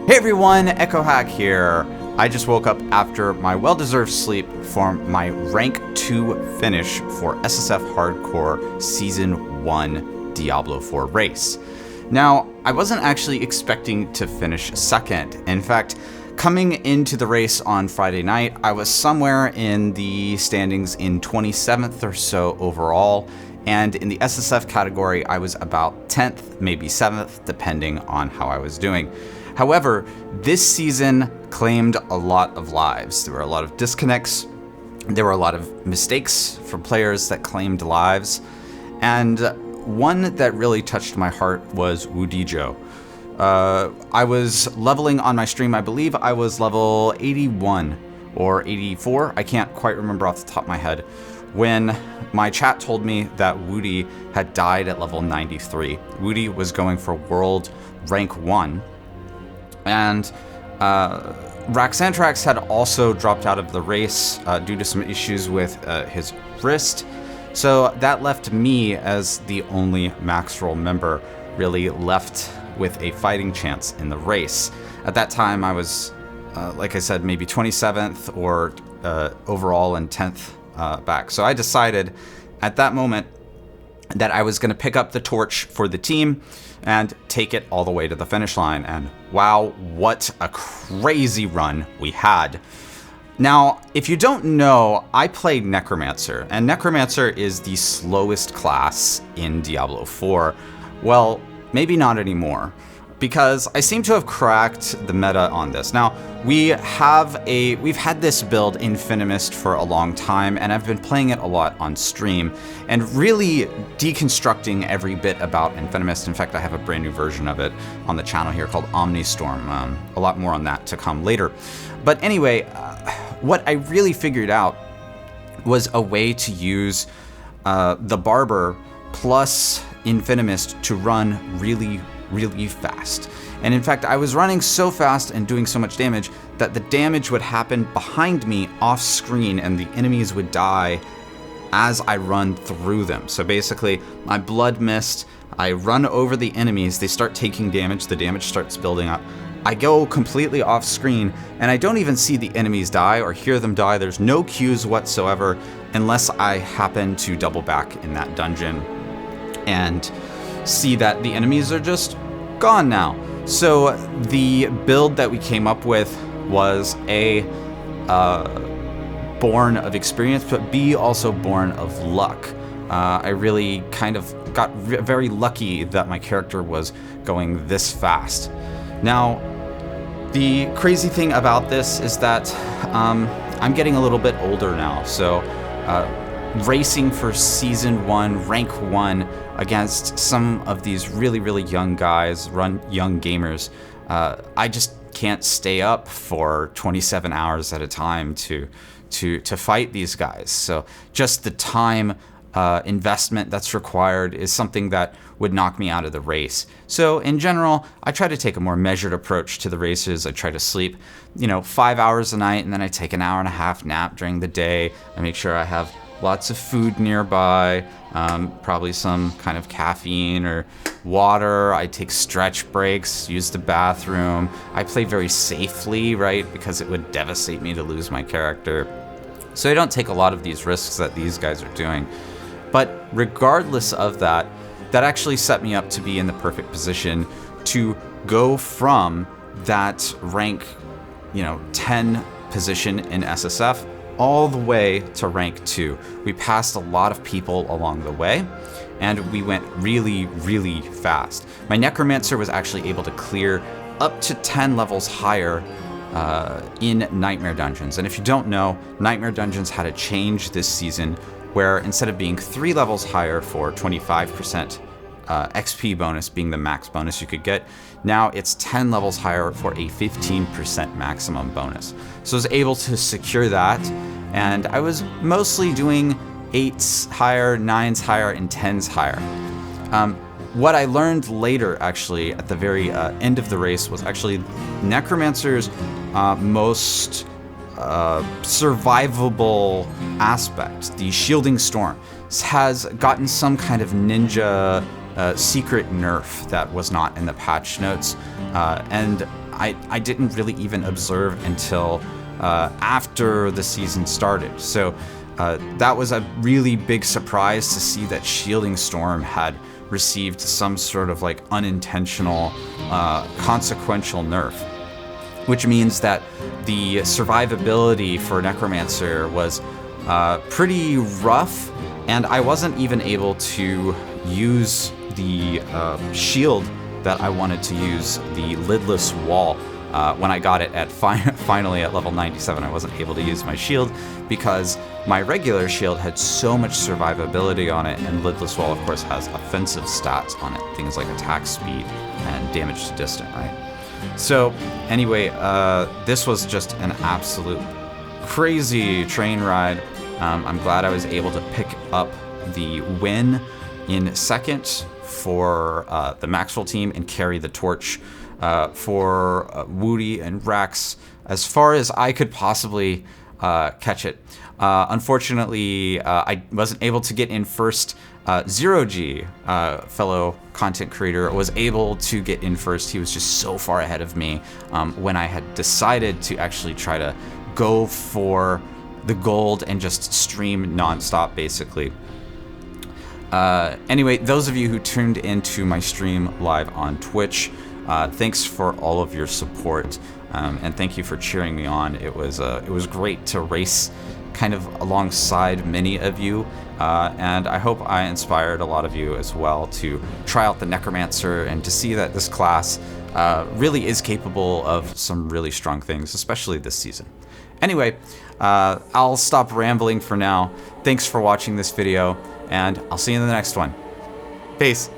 Hey everyone, echohack here. I just woke up after my well-deserved sleep for my rank 2 finish for SSF Hardcore Season 1 Diablo 4 race. Now, I wasn't actually expecting to finish second. In fact, coming into the race on Friday night, I was somewhere in the standings in 27th or so overall, and in the SSF category, I was about 10th, maybe 7th, depending on how I was doing. However, this season claimed a lot of lives. There were a lot of disconnects. There were a lot of mistakes from players that claimed lives. And one that really touched my heart was Wudijo. I was leveling on my stream, I believe I was level 81 or 84. I can't quite remember off the top of my head. When my chat told me that Woody had died at level 93. Woody was going for world rank 1. And Raxantrax had also dropped out of the race due to some issues with his wrist. So that left me as the only MAXROLL member really left with a fighting chance in the race. At that time, I was, like I said, maybe 27th or overall and 10th back. So I decided at that moment that I was going to pick up the torch for the team and take it all the way to the finish line. And wow, what a crazy run we had. Now, if you don't know, I played Necromancer, and Necromancer is the slowest class in Diablo 4. Well, maybe not anymore, because I seem to have cracked the meta on this. Now, we've had this build Infinimist for a long time, and I've been playing it a lot on stream, and really deconstructing every bit about Infinimist. In fact, I have a brand new version of it on the channel here called Omnistorm. A lot more on that to come later. But anyway, what I really figured out was a way to use the Barber plus Infinimist to run really fast. And in fact, I was running so fast and doing so much damage that the damage would happen behind me off screen and the enemies would die as I run through them. So basically, my blood mist, I run over the enemies, they start taking damage, the damage starts building up. I go completely off screen and I don't even see the enemies die or hear them die. There's no cues whatsoever unless I happen to double back in that dungeon and see that the enemies are just gone now. So the build that we came up with was A, born of experience, but B, also born of luck. I really kind of got very lucky that my character was going this fast. Now, the crazy thing about this is that I'm getting a little bit older now, so racing for Season 1, Rank 1, against some of these really young guys, young gamers, I just can't stay up for 27 hours at a time to fight these guys. So just the time investment that's required is something that would knock me out of the race. So in general, I try to take a more measured approach to the races. I try to sleep, 5 hours a night, and then I take an hour and a half nap during the day. I make sure I have lots of food nearby, probably some kind of caffeine or water. I take stretch breaks, use the bathroom. I play very safely, right? Because it would devastate me to lose my character. So I don't take a lot of these risks that these guys are doing. But regardless of that, that actually set me up to be in the perfect position to go from that rank, 10 position in SSF all the way to rank 2. We passed a lot of people along the way, and we went really fast. My Necromancer was actually able to clear up to 10 levels higher in Nightmare Dungeons. And if you don't know, Nightmare Dungeons had a change this season where instead of being 3 levels higher for 25% XP bonus being the max bonus you could get, now it's 10 levels higher for a 15% maximum bonus. So I was able to secure that, and I was mostly doing 8s higher, 9s higher, and 10s higher. What I learned later, actually, at the very end of the race, was actually Necromancer's most survivable aspect, the Shielding Storm, has gotten some kind of ninja secret nerf that was not in the patch notes, and I didn't really even observe until after the season started. So that was a really big surprise to see that Shielding Storm had received some sort of like unintentional, consequential nerf, which means that the survivability for Necromancer was pretty rough, and I wasn't even able to use the shield that I wanted to use, the lidless wall. When I got it at finally at level 97, I wasn't able to use my shield because my regular shield had so much survivability on it, and lidless wall, of course, has offensive stats on it, things like attack speed and damage to distant, right? So anyway, this was just an absolute crazy train ride. I'm glad I was able to pick up the win in second for the MAXROLL team and carry the torch for Woody and Rex as far as I could possibly catch it. Unfortunately, I wasn't able to get in first. Zero G, fellow content creator, was able to get in first. He was just so far ahead of me when I had decided to actually try to go for the gold and just stream nonstop, basically. Anyway, those of you who tuned into my stream live on Twitch, thanks for all of your support, and thank you for cheering me on. It was great to race kind of alongside many of you, and I hope I inspired a lot of you as well to try out the Necromancer and to see that this class really is capable of some really strong things, especially this season. Anyway, I'll stop rambling for now. Thanks for watching this video, and I'll see you in the next one. Peace.